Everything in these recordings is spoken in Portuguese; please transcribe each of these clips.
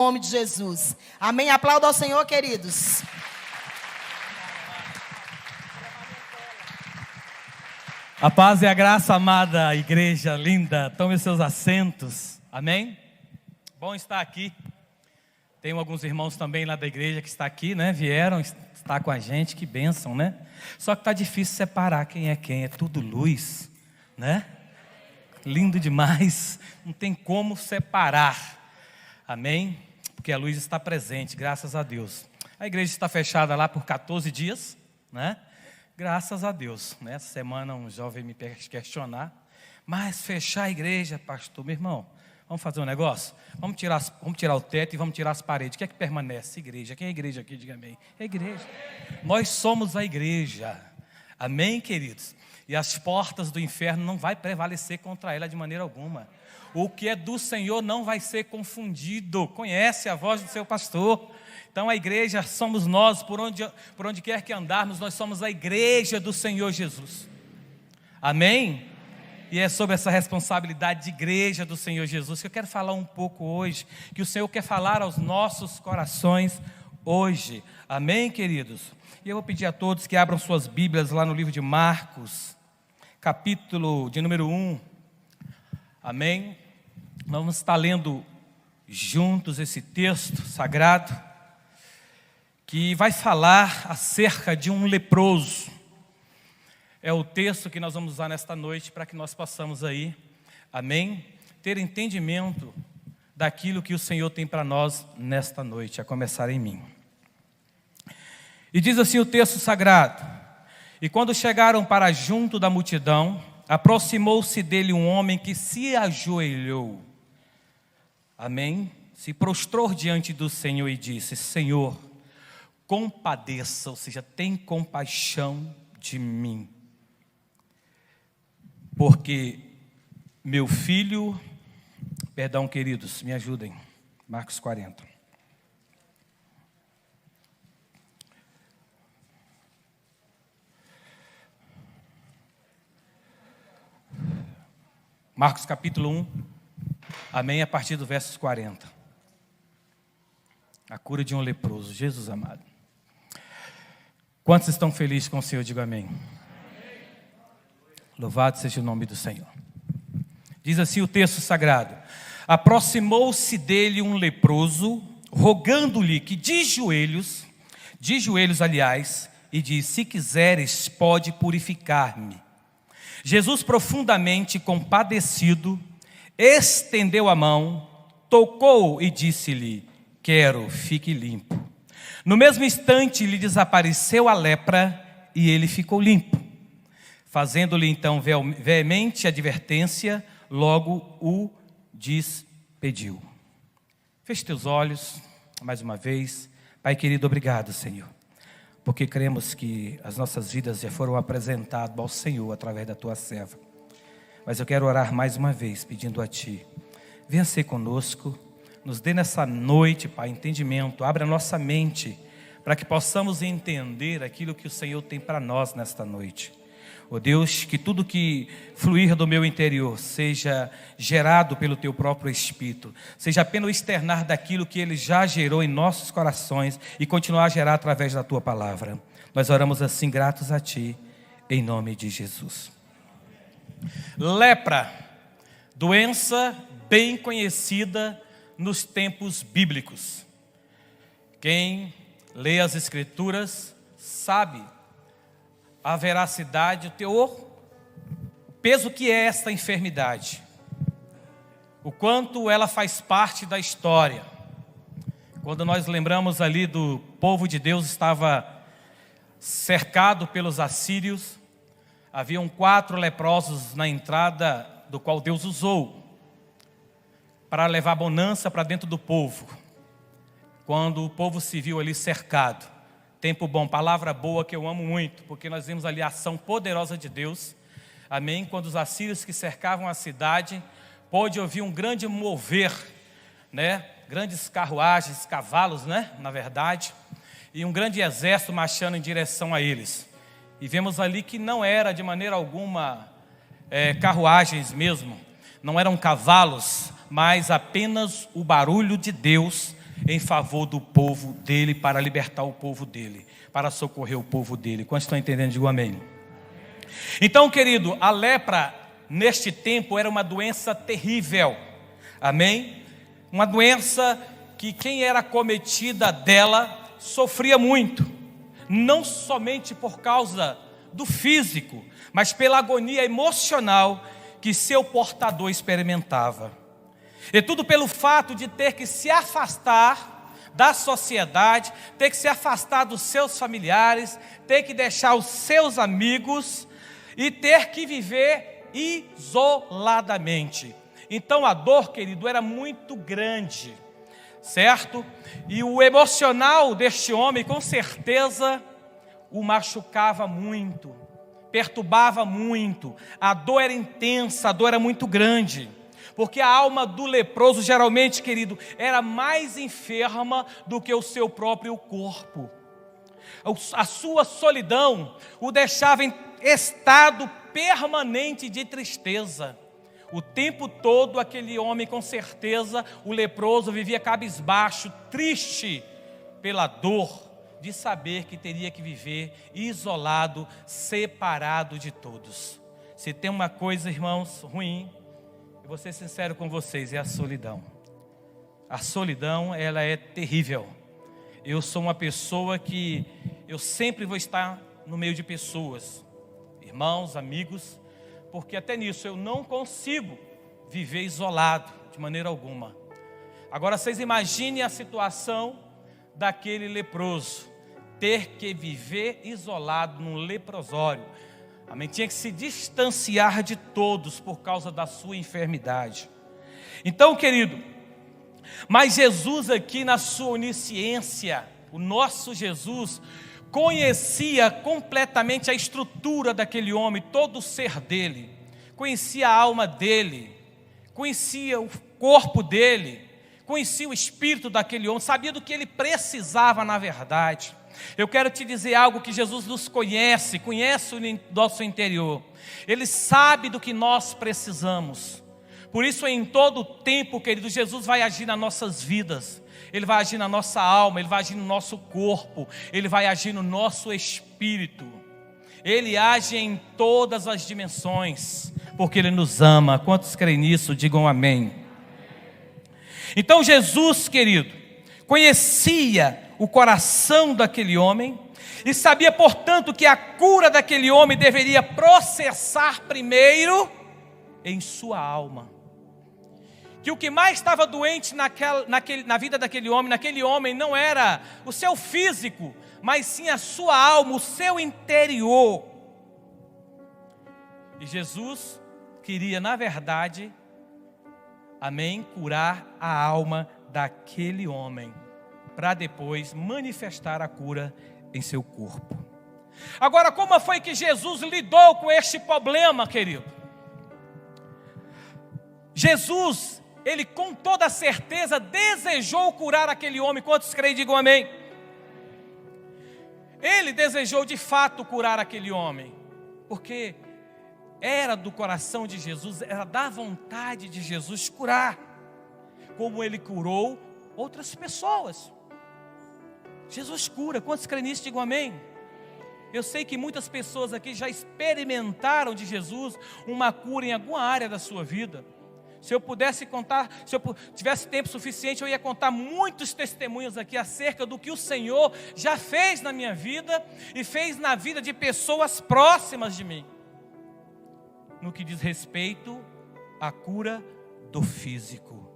Em nome de Jesus. Amém. Aplauda ao Senhor, queridos. A paz e a graça, amada igreja linda. Tome seus assentos. Amém? Bom estar aqui. Tem alguns irmãos também lá da igreja que está aqui, né? Vieram estar com a gente, que bênção, né? Só que está difícil separar quem. É tudo luz, né? Lindo demais. Não tem como separar. Amém? Porque a luz está presente, graças a Deus. A igreja está fechada lá por 14 dias, né? Graças a Deus, né? Essa semana um jovem me questionar, mas fechar a igreja, pastor, meu irmão, vamos fazer um negócio? Vamos tirar o teto e vamos tirar as paredes. O que é que permanece? Igreja. Quem é igreja aqui? Diga amém. É igreja. Nós somos a igreja. Amém, queridos? E as portas do inferno não vai prevalecer contra ela de maneira alguma. O que é do Senhor não vai ser confundido. Conhece a voz do seu pastor. Então a igreja somos nós, por onde quer que andarmos, nós somos a igreja do Senhor Jesus. Amém? E é sobre essa responsabilidade de igreja do Senhor Jesus que eu quero falar um pouco hoje, que o Senhor quer falar aos nossos corações hoje. Amém, queridos? E eu vou pedir a todos que abram suas Bíblias lá no livro de Marcos, capítulo de número 1. Amém? Vamos estar lendo juntos esse texto sagrado, que vai falar acerca de um leproso. É o texto que nós vamos usar nesta noite para que nós possamos aí, amém? Ter entendimento daquilo que o Senhor tem para nós nesta noite, a começar em mim. E diz assim o texto sagrado: e quando chegaram para junto da multidão, aproximou-se dele um homem que se ajoelhou, amém? Se prostrou diante do Senhor e disse: Senhor, compadeça, ou seja, tem compaixão de mim, porque meu filho, perdão, queridos, me ajudem, Marcos 40. Marcos capítulo 1, amém, a partir do versos 40. A cura de um leproso, Jesus amado. Quantos estão felizes com o Senhor? Diga amém. Louvado seja o nome do Senhor. Diz assim o texto sagrado: aproximou-se dele um leproso, rogando-lhe que de joelhos, aliás, e disse: se quiseres, pode purificar-me. Jesus, profundamente compadecido, estendeu a mão, tocou e disse-lhe: quero, fique limpo. No mesmo instante lhe desapareceu a lepra e ele ficou limpo. Fazendo-lhe então veemente advertência, logo o despediu. Feche teus olhos, mais uma vez. Pai querido, obrigado, Senhor, porque cremos que as nossas vidas já foram apresentadas ao Senhor através da Tua serva. Mas eu quero orar mais uma vez, pedindo a Ti: venha ser conosco, nos dê nessa noite, Pai, entendimento, abra a nossa mente, para que possamos entender aquilo que o Senhor tem para nós nesta noite. Ó Deus, que tudo que fluir do meu interior seja gerado pelo Teu próprio Espírito, seja apenas o externar daquilo que Ele já gerou em nossos corações e continuar a gerar através da Tua palavra. Nós oramos assim, gratos a Ti, em nome de Jesus. Lepra, doença bem conhecida nos tempos bíblicos. Quem lê as Escrituras sabe a veracidade, o teor, o peso que é esta enfermidade, o quanto ela faz parte da história. Quando nós lembramos ali do povo de Deus estava cercado pelos assírios, haviam 4 leprosos na entrada, do qual Deus usou para levar bonança para dentro do povo. Quando o povo se viu ali cercado, tempo bom, palavra boa que eu amo muito, porque nós vimos ali a ação poderosa de Deus, amém? Quando os assírios que cercavam a cidade, pôde ouvir um grande mover, né? Grandes carruagens, cavalos, né? Na verdade, e um grande exército marchando em direção a eles. E vemos ali que não era de maneira alguma carruagens mesmo, não eram cavalos, mas apenas o barulho de Deus em favor do povo dele, para libertar o povo dele, para socorrer o povo dele. Quantos estão entendendo? Digo amém. Então, querido, a lepra neste tempo era uma doença terrível, amém? Uma doença que quem era acometida dela sofria muito, não somente por causa do físico, mas pela agonia emocional que seu portador experimentava. E tudo pelo fato de ter que se afastar da sociedade, ter que se afastar dos seus familiares, ter que deixar os seus amigos e ter que viver isoladamente. Então a dor, querido, era muito grande, certo? E o emocional deste homem, com certeza, o machucava muito, perturbava muito. A dor era intensa, a dor era muito grande. Porque a alma do leproso, geralmente, querido, era mais enferma do que o seu próprio corpo. A sua solidão o deixava em estado permanente de tristeza. O tempo todo aquele homem, com certeza, o leproso, vivia cabisbaixo, triste pela dor de saber que teria que viver isolado, separado de todos. Se tem uma coisa, irmãos, ruim, eu vou ser sincero com vocês, é a solidão. A solidão, ela é terrível. Eu sou uma pessoa que eu sempre vou estar no meio de pessoas, irmãos, amigos, porque até nisso eu não consigo viver isolado de maneira alguma. Agora vocês imaginem a situação daquele leproso, ter que viver isolado num leprosório. Amém? Tinha que se distanciar de todos por causa da sua enfermidade. Então, querido, mas Jesus aqui na sua onisciência, o nosso Jesus, conhecia completamente a estrutura daquele homem, todo o ser dele, conhecia a alma dele, conhecia o corpo dele, conhecia o espírito daquele homem, sabia do que ele precisava na verdade. Eu quero te dizer algo que Jesus nos conhece o nosso interior. Ele sabe do que nós precisamos. Por isso, em todo o tempo, querido, Jesus vai agir nas nossas vidas. Ele vai agir na nossa alma, Ele vai agir no nosso corpo, Ele vai agir no nosso espírito. Ele age em todas as dimensões, porque Ele nos ama. Quantos creem nisso? Digam amém. Então Jesus, querido, conhecia o coração daquele homem e sabia, portanto, que a cura daquele homem deveria processar primeiro em sua alma. Que o que mais estava doente na vida daquele homem não era o seu físico, mas sim a sua alma, o seu interior. E Jesus queria, na verdade, amém, curar a alma daquele homem, para depois manifestar a cura em seu corpo. Agora, como foi que Jesus lidou com este problema, querido? Jesus, Ele com toda certeza desejou curar aquele homem. Quantos creem, digam amém? Ele desejou de fato curar aquele homem, porque era do coração de Jesus, era da vontade de Jesus curar, como Ele curou outras pessoas. Jesus cura. Quantos creem nisso, digam amém? Eu sei que muitas pessoas aqui já experimentaram de Jesus uma cura em alguma área da sua vida. Se eu pudesse contar, se eu tivesse tempo suficiente, eu ia contar muitos testemunhos aqui acerca do que o Senhor já fez na minha vida e fez na vida de pessoas próximas de mim, no que diz respeito à cura do físico.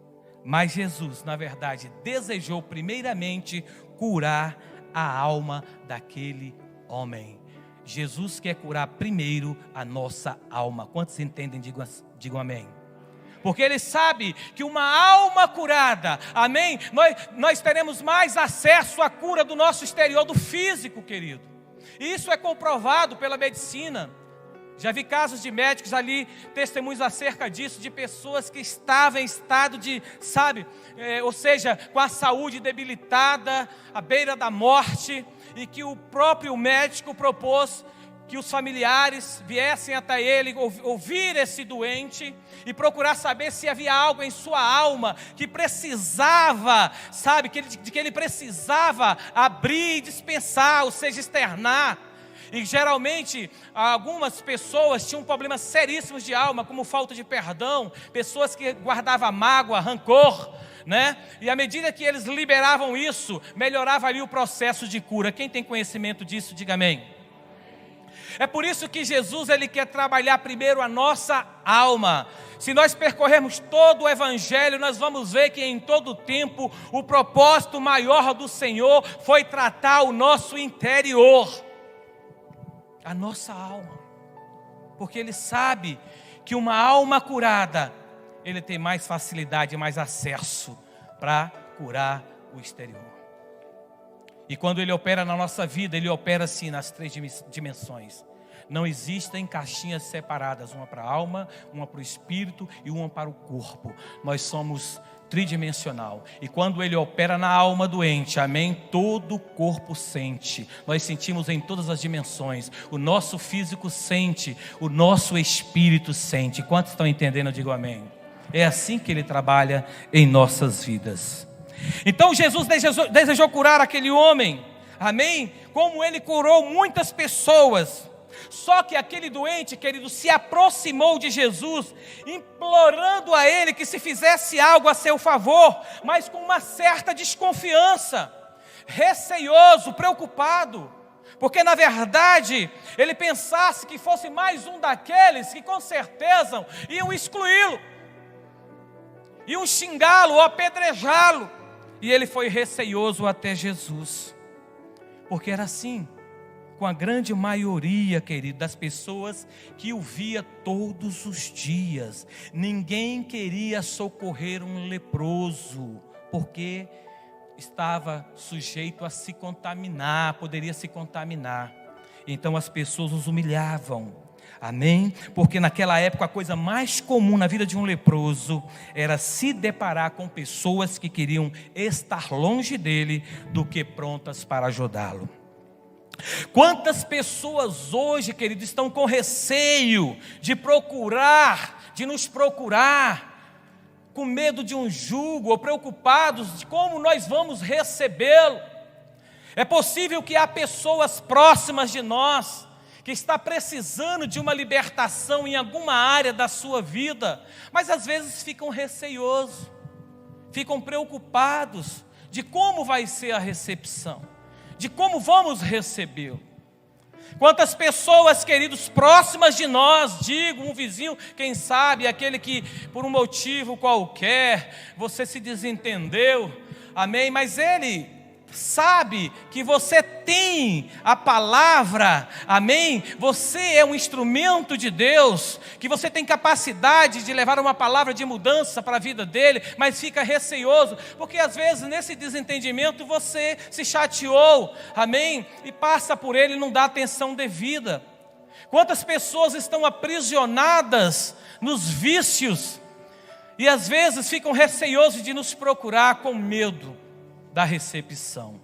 Mas Jesus, na verdade, desejou primeiramente curar a alma daquele homem. Jesus quer curar primeiro a nossa alma. Quantos entendem? Digam amém. Porque Ele sabe que uma alma curada, amém, nós teremos mais acesso à cura do nosso exterior, do físico, querido. E isso é comprovado pela medicina. Já vi casos de médicos ali, testemunhos acerca disso, de pessoas que estavam em estado de, ou seja, com a saúde debilitada, à beira da morte, e que o próprio médico propôs que os familiares viessem até ele, ouvir esse doente e procurar saber se havia algo em sua alma que precisava, sabe, de que ele precisava abrir e dispensar, ou seja, externar. E geralmente algumas pessoas tinham problemas seríssimos de alma, como falta de perdão, pessoas que guardavam mágoa, rancor, né? E à medida que eles liberavam isso, melhorava ali o processo de cura. Quem tem conhecimento disso, diga amém. É por isso que Jesus, ele quer trabalhar primeiro a nossa alma. Se nós percorrermos todo o Evangelho, nós vamos ver que em todo o tempo, o propósito maior do Senhor foi tratar o nosso interior, a nossa alma. Porque Ele sabe que uma alma curada, Ele tem mais facilidade, mais acesso para curar o exterior. E quando Ele opera na nossa vida, Ele opera assim nas 3 dimensões. Não existem caixinhas separadas, uma para a alma, uma para o espírito e uma para o corpo. Nós somos tridimensional. E quando Ele opera na alma doente, amém, todo o corpo sente. Nós sentimos em todas as dimensões. O nosso físico sente, o nosso espírito sente. Quantos estão entendendo? Eu digo amém. É assim que Ele trabalha em nossas vidas. Então Jesus desejou curar aquele homem, amém? Como Ele curou muitas pessoas. Só que aquele doente, querido, se aproximou de Jesus, implorando a Ele que se fizesse algo a seu favor, mas com uma certa desconfiança, receioso, preocupado, porque na verdade ele pensasse que fosse mais um daqueles que com certeza iam excluí-lo, iam xingá-lo ou apedrejá-lo. E ele foi receioso até Jesus, porque era assim com a grande maioria, querido, das pessoas que o via todos os dias. Ninguém queria socorrer um leproso, porque estava sujeito a se contaminar, poderia se contaminar. Então as pessoas os humilhavam. Amém? Porque naquela época a coisa mais comum na vida de um leproso era se deparar com pessoas que queriam estar longe dele do que prontas para ajudá-lo. Quantas pessoas hoje, querido, estão com receio de nos procurar, com medo de um jugo, ou preocupados de como nós vamos recebê-lo. É possível que há pessoas próximas de nós que está precisando de uma libertação em alguma área da sua vida, mas às vezes ficam receiosos, ficam preocupados de como vai ser a recepção, de como vamos recebê-lo. Quantas pessoas, queridos, próximas de nós, digo, um vizinho, quem sabe, aquele que por um motivo qualquer, você se desentendeu, amém, mas ele sabe que você tem a palavra, amém? Você é um instrumento de Deus, que você tem capacidade de levar uma palavra de mudança para a vida dele, mas fica receoso, porque às vezes nesse desentendimento você se chateou, amém? E passa por ele e não dá atenção devida. Quantas pessoas estão aprisionadas nos vícios, e às vezes ficam receosos de nos procurar com medo da recepção.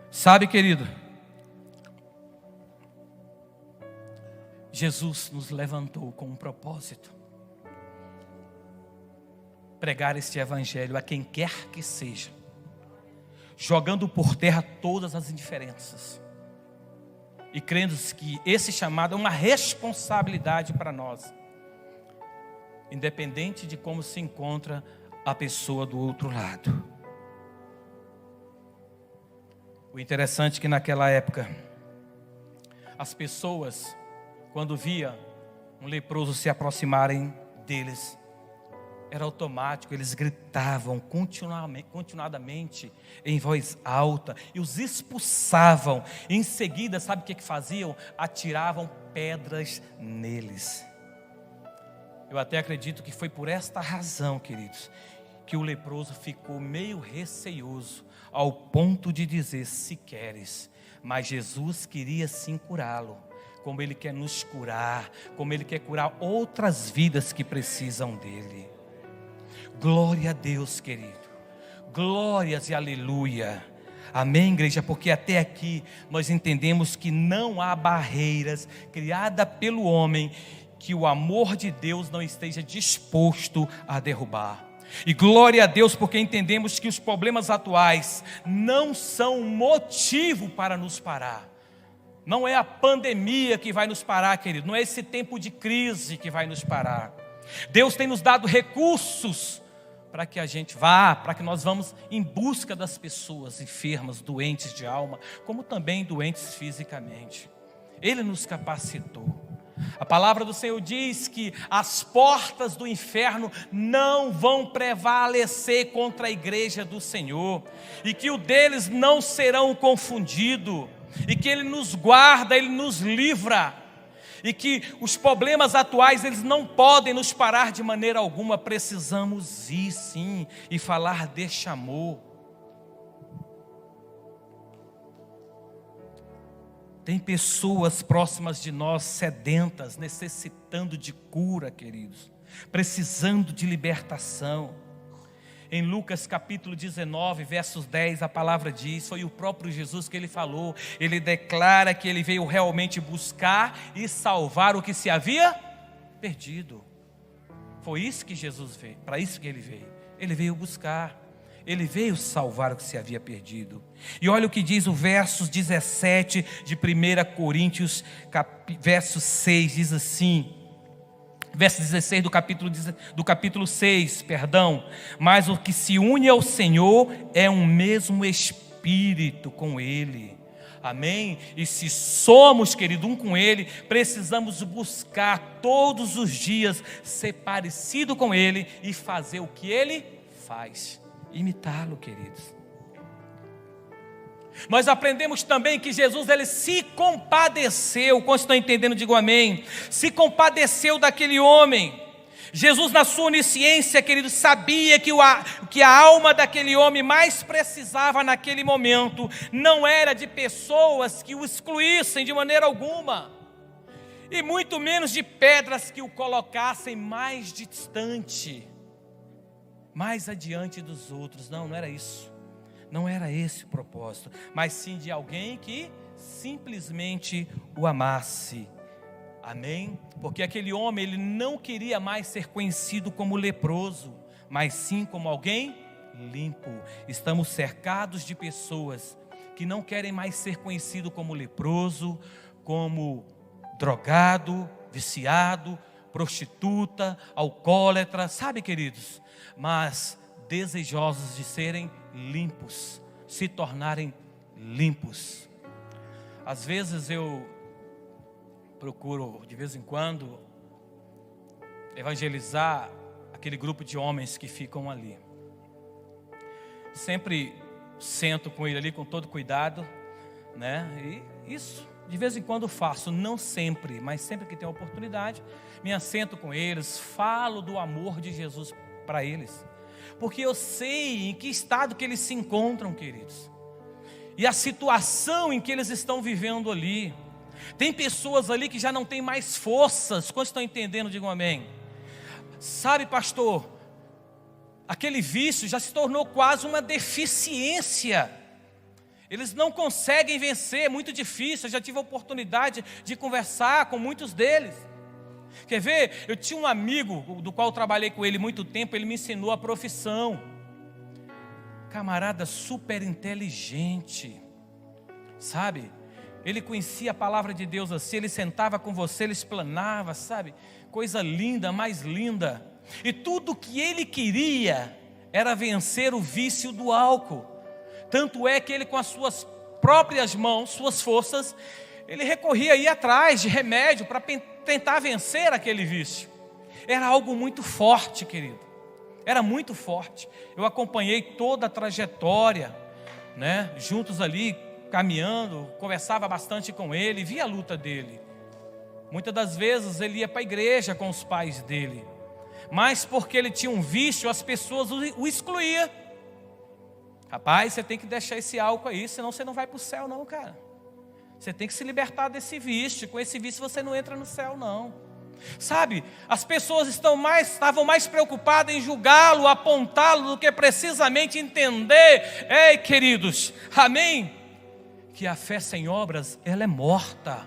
Sabe, querido, Jesus nos levantou com um propósito: pregar este evangelho a quem quer que seja, jogando por terra todas as indiferenças e crendo que esse chamado é uma responsabilidade para nós, independente de como se encontra a pessoa do outro lado. O interessante é que naquela época, as pessoas, quando via um leproso se aproximarem deles, era automático, eles gritavam continuadamente em voz alta e os expulsavam. E em seguida, sabe o que faziam? Atiravam pedras neles. Eu até acredito que foi por esta razão, queridos, que o leproso ficou meio receioso, ao ponto de dizer: se queres. Mas Jesus queria sim curá-lo, como Ele quer nos curar, como Ele quer curar outras vidas que precisam dEle. Glória a Deus, querido. Glórias e aleluia. Amém, igreja? Porque até aqui nós entendemos que não há barreiras criadas pelo homem que o amor de Deus não esteja disposto a derrubar. E glória a Deus, porque entendemos que os problemas atuais não são motivo para nos parar. Não é a pandemia que vai nos parar, querido. Não é esse tempo de crise que vai nos parar. Deus tem nos dado recursos para que a gente vá, para que nós vamos em busca das pessoas enfermas, doentes de alma, como também doentes fisicamente. Ele nos capacitou. A palavra do Senhor diz que as portas do inferno não vão prevalecer contra a igreja do Senhor, e que o deles não serão confundidos, e que Ele nos guarda, Ele nos livra, e que os problemas atuais, eles não podem nos parar de maneira alguma. Precisamos ir sim, e falar deste amor. Tem pessoas próximas de nós, sedentas, necessitando de cura, queridos, precisando de libertação. Em Lucas capítulo 19, versos 10, a palavra diz, foi o próprio Jesus que ele falou, ele declara que ele veio realmente buscar e salvar o que se havia perdido. Foi isso que Jesus veio, para isso que ele veio buscar. Ele veio salvar o que se havia perdido. E olha o que diz o verso 17 de 1 Coríntios, verso 6, diz assim, verso 16 do capítulo 6, perdão. Mas o que se une ao Senhor é um mesmo Espírito com Ele. Amém? E se somos, querido, um com Ele, precisamos buscar todos os dias ser parecido com Ele e fazer o que Ele faz. Imitá-lo, queridos. Nós aprendemos também que Jesus, ele se compadeceu. Quando estão entendendo, digam amém. Se compadeceu daquele homem. Jesus, na sua onisciência, queridos, sabia que a alma daquele homem mais precisava naquele momento não era de pessoas que o excluíssem de maneira alguma, e muito menos de pedras que o colocassem mais distante, mais adiante dos outros. Não era isso. Não era esse o propósito, mas sim de alguém que simplesmente o amasse. Amém? Porque aquele homem, ele não queria mais ser conhecido como leproso, mas sim como alguém limpo. Estamos cercados de pessoas que não querem mais ser conhecido como leproso, como drogado, viciado, prostituta, alcoólatra, sabe, queridos? Mas desejosos de serem limpos, se tornarem limpos. Às vezes eu procuro, de vez em quando, evangelizar aquele grupo de homens que ficam ali. Sempre sento com ele ali com todo cuidado, né? E isso de vez em quando faço, não sempre, mas sempre que tenho a oportunidade, me assento com eles, falo do amor de Jesus para eles, porque eu sei em que estado que eles se encontram, queridos, e a situação em que eles estão vivendo ali. Tem pessoas ali que já não tem mais forças. Quando estão entendendo, digam amém. Sabe, pastor, aquele vício já se tornou quase uma deficiência. Eles não conseguem vencer, é muito difícil. Eu já tive a oportunidade de conversar com muitos deles. Quer ver? Eu tinha um amigo, do qual eu trabalhei com ele muito tempo. Ele me ensinou a profissão. Camarada super inteligente, sabe? Ele conhecia a palavra de Deus assim, ele sentava com você, ele explanava, sabe? Coisa linda, mais linda. E tudo que ele queria era vencer o vício do álcool. Tanto é que ele, com as suas próprias mãos, suas forças, ele recorria aí atrás de remédio para tentar vencer aquele vício. Era algo muito forte, querido. Era muito forte. Eu acompanhei toda a trajetória, né? Juntos ali, caminhando, conversava bastante com ele, via a luta dele. Muitas das vezes ele ia para a igreja com os pais dele, mas porque ele tinha um vício, as pessoas o excluíam. Rapaz, você tem que deixar esse álcool aí, senão você não vai para o céu não, cara. Você tem que se libertar desse vício. Com esse vício você não entra no céu não. Sabe, as pessoas estavam mais preocupadas em julgá-lo, apontá-lo, do que precisamente entender, ei queridos, amém? Que a fé sem obras, ela é morta.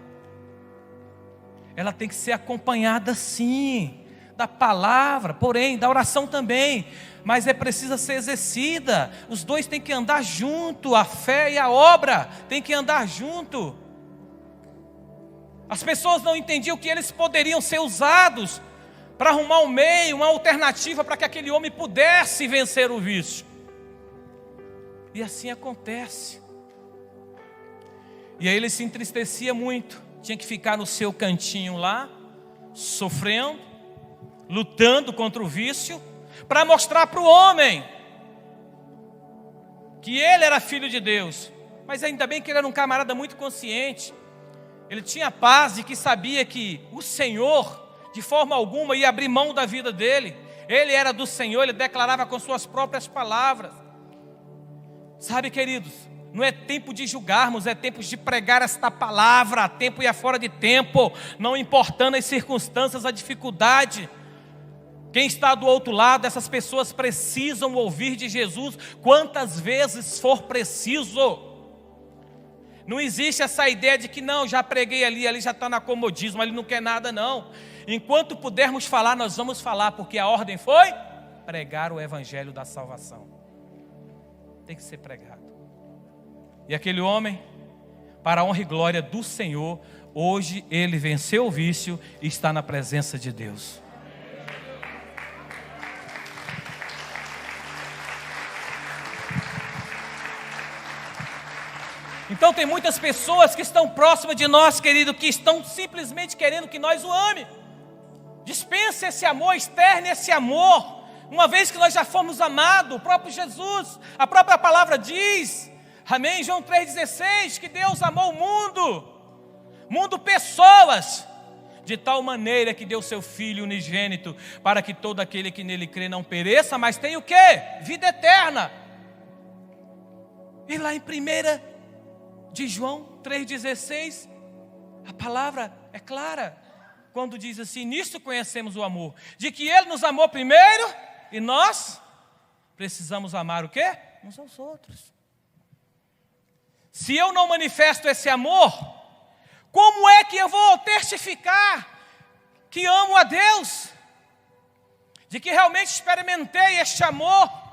Ela tem que ser acompanhada sim, da palavra, porém, da oração também, mas precisa ser exercida. Os dois têm que andar junto, a fé e a obra têm que andar junto. As pessoas não entendiam que eles poderiam ser usados para arrumar um meio, uma alternativa para que aquele homem pudesse vencer o vício. E assim acontece. E aí ele se entristecia muito, tinha que ficar no seu cantinho lá, sofrendo, lutando contra o vício, para mostrar para o homem que ele era filho de Deus. Mas ainda bem que ele era um camarada muito consciente. Ele tinha paz de que sabia que o Senhor, de forma alguma, ia abrir mão da vida dele. Ele era do Senhor, ele declarava com suas próprias palavras. Sabe, queridos, não é tempo de julgarmos, é tempo de pregar esta palavra, a tempo e a fora de tempo, não importando as circunstâncias, a dificuldade. Quem está do outro lado, essas pessoas precisam ouvir de Jesus quantas vezes for preciso. Não existe essa ideia de que não, já preguei ali já está no acomodismo, ali não quer nada não. Enquanto pudermos falar, nós vamos falar, porque a ordem foi pregar o evangelho da salvação. Tem que ser pregado. E aquele homem, para a honra e glória do Senhor, hoje ele venceu o vício e está na presença de Deus. Então tem muitas pessoas que estão próximas de nós, querido, que estão simplesmente querendo que nós o ame. Dispense esse amor, externe esse amor, uma vez que nós já fomos amados. O próprio Jesus, a própria palavra diz, amém, João 3,16, que Deus amou o mundo pessoas, de tal maneira que deu seu Filho unigênito, para que todo aquele que nele crê não pereça, mas tenha o quê? Vida eterna. E lá em 1 de João 3,16, a palavra é clara, quando diz assim: nisto conhecemos o amor, de que Ele nos amou primeiro, e nós precisamos amar o quê? Uns aos outros. Se eu não manifesto esse amor, como é que eu vou testificar que amo a Deus? De que realmente experimentei este amor?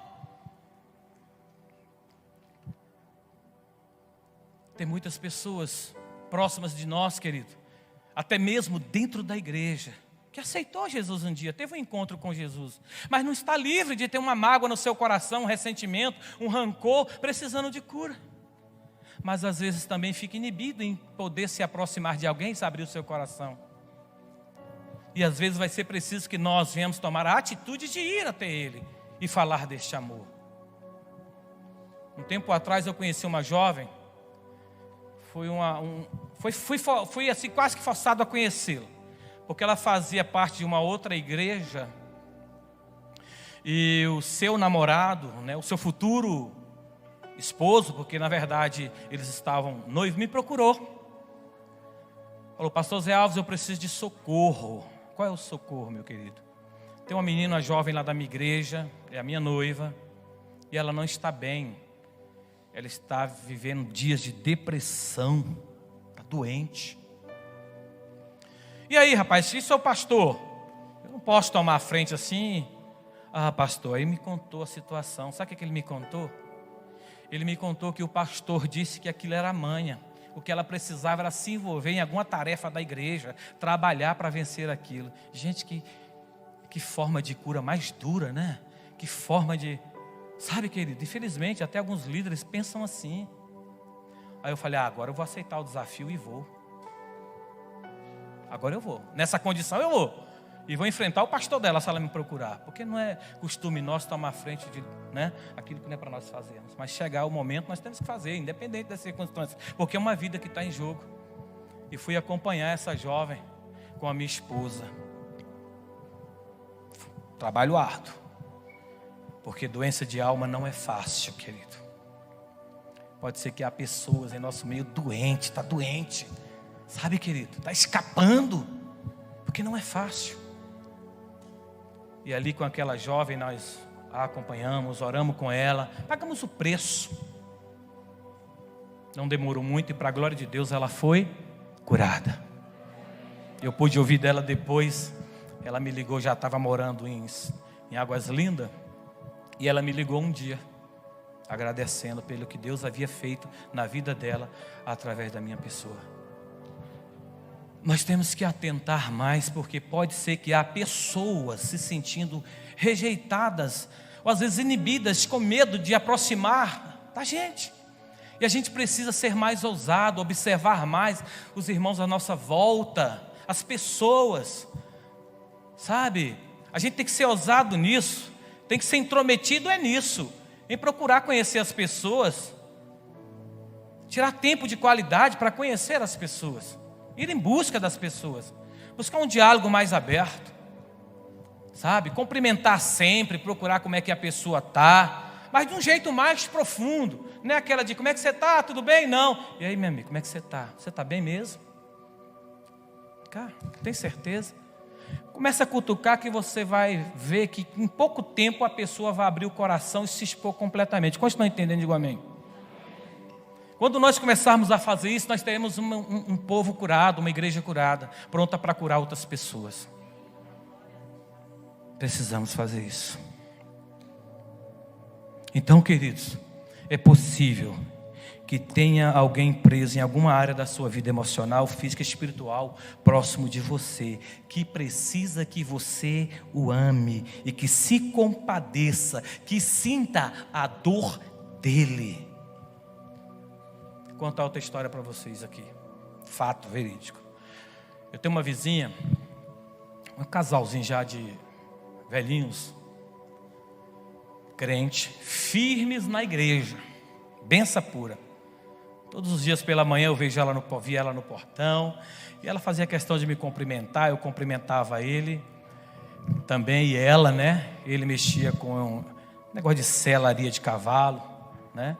Tem muitas pessoas próximas de nós, querido, até mesmo dentro da igreja, que aceitou Jesus um dia, teve um encontro com Jesus, mas não está livre de ter uma mágoa no seu coração, um ressentimento, um rancor, precisando de cura. Mas às vezes também fica inibido em poder se aproximar de alguém, se abrir o seu coração. E às vezes vai ser preciso que nós venhamos tomar a atitude de ir até Ele e falar deste amor. Um tempo atrás eu conheci uma jovem, fui assim quase que forçado a conhecê-la, porque ela fazia parte de uma outra igreja, e o seu namorado, né, o seu futuro esposo, porque na verdade eles estavam noivos, me procurou. Falou: pastor Zé Alves, eu preciso de socorro. Qual é o socorro, meu querido? Tem uma menina jovem lá da minha igreja, é a minha noiva, e ela não está bem. Ela está vivendo dias de depressão, está doente. E aí, rapaz, se sou pastor, eu não posso tomar a frente assim. Ah, pastor, aí me contou a situação. Sabe o que ele me contou? Ele me contou que o pastor disse que aquilo era manha. O que ela precisava era se envolver em alguma tarefa da igreja, trabalhar para vencer aquilo. Gente, que forma de cura mais dura, né? Que forma de... Sabe, querido, infelizmente até alguns líderes pensam assim. Aí eu falei: agora eu vou aceitar o desafio e vou. Agora eu vou, nessa condição eu vou. E vou enfrentar o pastor dela se ela me procurar. Porque não é costume nosso tomar a frente de, né, aquilo que não é para nós fazermos. Mas chegar o momento nós temos que fazer, independente das circunstâncias. Porque é uma vida que está em jogo. E fui acompanhar essa jovem com a minha esposa. Trabalho árduo. Porque doença de alma não é fácil, querido. Pode ser que há pessoas em nosso meio doente, está doente. Sabe, querido, está escapando. Porque não é fácil. E ali com aquela jovem nós a acompanhamos, oramos com ela, pagamos o preço. Não demorou muito e para a glória de Deus ela foi curada. Eu pude ouvir dela depois. Ela me ligou, já estava morando em Águas Lindas. E ela me ligou um dia, agradecendo pelo que Deus havia feito na vida dela, através da minha pessoa. Nós temos que atentar mais, porque pode ser que há pessoas se sentindo rejeitadas, ou às vezes inibidas, com medo de aproximar da gente. E a gente precisa ser mais ousado, observar mais os irmãos à nossa volta, as pessoas, sabe? A gente tem que ser ousado nisso, tem que ser intrometido nisso, em procurar conhecer as pessoas, tirar tempo de qualidade para conhecer as pessoas, ir em busca das pessoas, buscar um diálogo mais aberto, sabe? Cumprimentar sempre, procurar como é que a pessoa está, mas de um jeito mais profundo, não é aquela de como é que você está, tudo bem? Não. E aí, meu amigo, como é que você está? Você está bem mesmo? Cara, tem certeza? Começa a cutucar que você vai ver que em pouco tempo a pessoa vai abrir o coração e se expor completamente. Quantos estão entendendo? Digo amém. Quando nós começarmos a fazer isso, nós teremos um povo curado, uma igreja curada, pronta para curar outras pessoas. Precisamos fazer isso. Então, queridos, é possível que tenha alguém preso em alguma área da sua vida emocional, física, espiritual, próximo de você, que precisa que você o ame e que se compadeça, que sinta a dor dele. Vou contar outra história para vocês aqui, fato verídico. Eu tenho uma vizinha, um casalzinho já de velhinhos, crente, firmes na igreja, benção pura. Todos os dias pela manhã eu via ela no portão, e ela fazia questão de me cumprimentar, eu cumprimentava ele também, e ela, né? Ele mexia com um negócio de selaria de cavalo, né?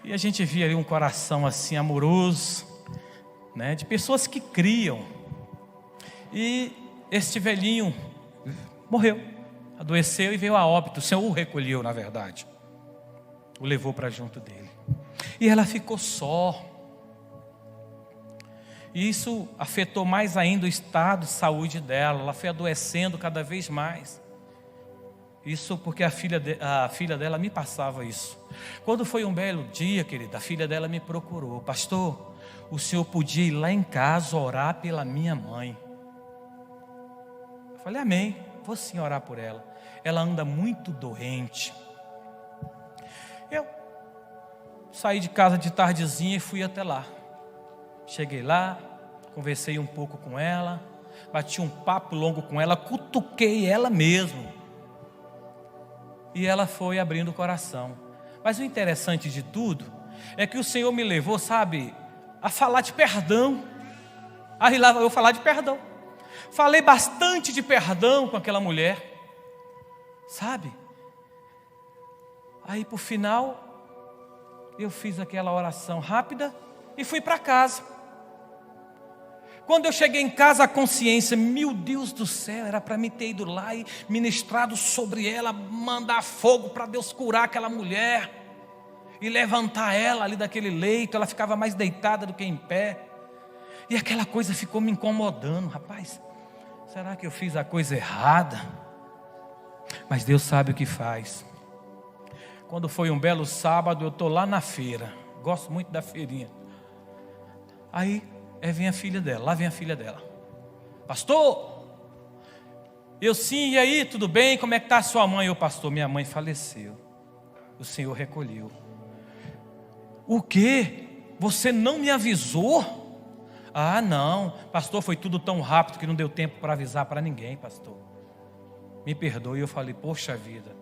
E a gente via ali um coração assim amoroso, né? De pessoas que criam. E este velhinho morreu, adoeceu e veio a óbito. O Senhor o recolheu, na verdade, o levou para junto dele. E ela ficou só. E isso afetou mais ainda o estado de saúde dela. Ela foi adoecendo cada vez mais. Isso porque a filha dela me passava isso. Quando foi um belo dia, querida, a filha dela me procurou: pastor, o senhor podia ir lá em casa orar pela minha mãe? Eu falei: amém, vou sim orar por ela. Ela anda muito doente. Eu saí de casa de tardezinha e fui até lá. Cheguei lá, conversei um pouco com ela, bati um papo longo com ela, cutuquei ela mesmo. E ela foi abrindo o coração. Mas o interessante de tudo é que o Senhor me levou, sabe, a falar de perdão. Aí lá eu falar de perdão. Falei bastante de perdão com aquela mulher, sabe? Aí por final eu fiz aquela oração rápida e fui para casa. Quando eu cheguei em casa, a consciência, meu Deus do céu, era para mim ter ido lá e ministrado sobre ela, mandar fogo para Deus curar aquela mulher e levantar ela ali daquele leito. Ela ficava mais deitada do que em pé, e aquela coisa ficou me incomodando. Rapaz, será que eu fiz a coisa errada? Mas Deus sabe o que faz. Quando foi um belo sábado, eu estou lá na feira, gosto muito da feirinha. Aí vem a filha dela, lá vem a filha dela: pastor, eu sim, e aí, tudo bem? Como é que está a sua mãe? Eu: pastor, minha mãe faleceu, o Senhor recolheu. O quê? Você não me avisou? Ah, não, pastor, foi tudo tão rápido que não deu tempo para avisar para ninguém, pastor. Me perdoe. Eu falei: poxa vida.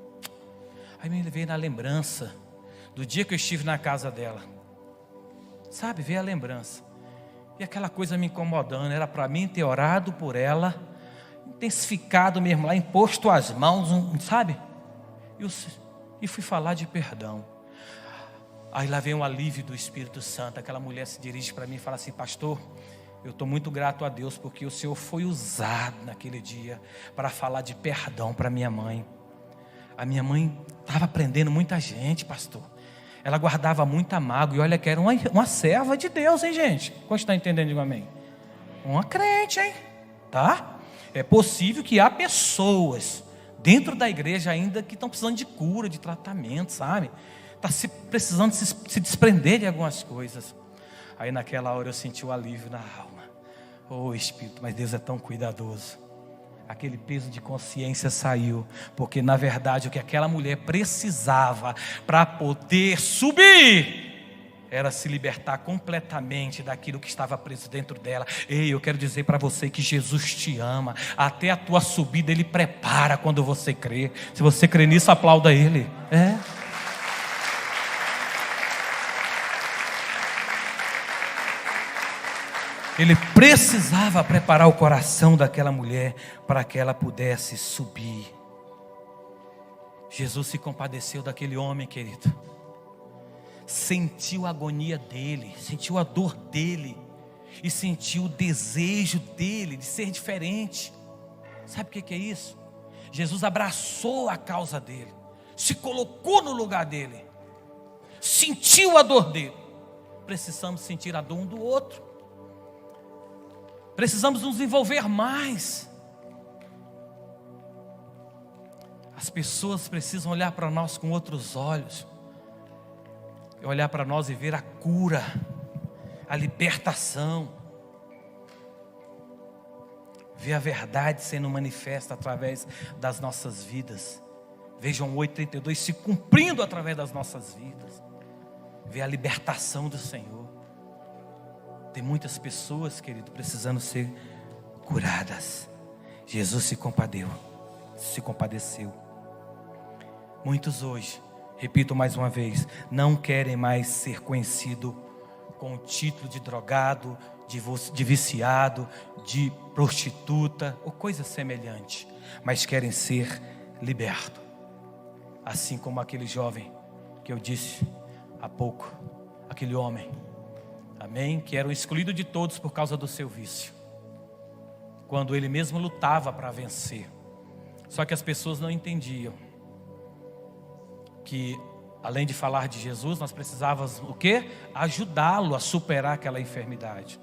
Aí me veio na lembrança do dia que eu estive na casa dela, sabe, veio a lembrança. E aquela coisa me incomodando. Era para mim ter orado por ela, intensificado mesmo lá, imposto as mãos, sabe? E fui falar de perdão. Aí lá vem um alívio do Espírito Santo. Aquela mulher se dirige para mim e fala assim: pastor, Eu estou muito grato a Deus porque o Senhor foi usado naquele dia para falar de perdão para minha mãe. A minha mãe estava prendendo muita gente, pastor. Ela guardava muita mágoa. E olha que era uma serva de Deus, hein, gente? Quantos estão entendendo? Digo amém. Uma crente, hein? Tá? É possível que há pessoas dentro da igreja ainda que estão precisando de cura, de tratamento, sabe? Está precisando se desprender de algumas coisas. Aí naquela hora eu senti o alívio na alma. Oh Espírito, mas Deus é tão cuidadoso. Aquele peso de consciência saiu, porque na verdade o que aquela mulher precisava para poder subir era se libertar completamente daquilo que estava preso dentro dela. Ei, eu quero dizer para você que Jesus te ama. Até a tua subida Ele prepara quando você crê. Se você crê nisso, aplauda Ele. Ele precisava preparar o coração daquela mulher para que ela pudesse subir. Jesus se compadeceu daquele homem, querido. Sentiu a agonia dele, sentiu a dor dele e sentiu o desejo dele de ser diferente. Sabe o que é isso? Jesus abraçou a causa dele, se colocou no lugar dele, sentiu a dor dele. Precisamos sentir a dor um do outro. Precisamos nos envolver mais. As pessoas precisam olhar para nós com outros olhos. Olhar para nós e ver a cura, a libertação. Ver a verdade sendo manifesta através das nossas vidas. Vejam 8:32 se cumprindo através das nossas vidas. Ver a libertação do Senhor. Tem muitas pessoas, querido, precisando ser curadas. Jesus se compadeceu. Muitos hoje, repito mais uma vez, não querem mais ser conhecido com o título de drogado, de viciado, de prostituta ou coisa semelhante, mas querem ser libertos. Assim como aquele jovem que eu disse há pouco, aquele homem, amém, que era o excluído de todos por causa do seu vício, quando ele mesmo lutava para vencer. Só que as pessoas não entendiam que além de falar de Jesus, nós precisávamos o quê? Ajudá-lo a superar aquela enfermidade.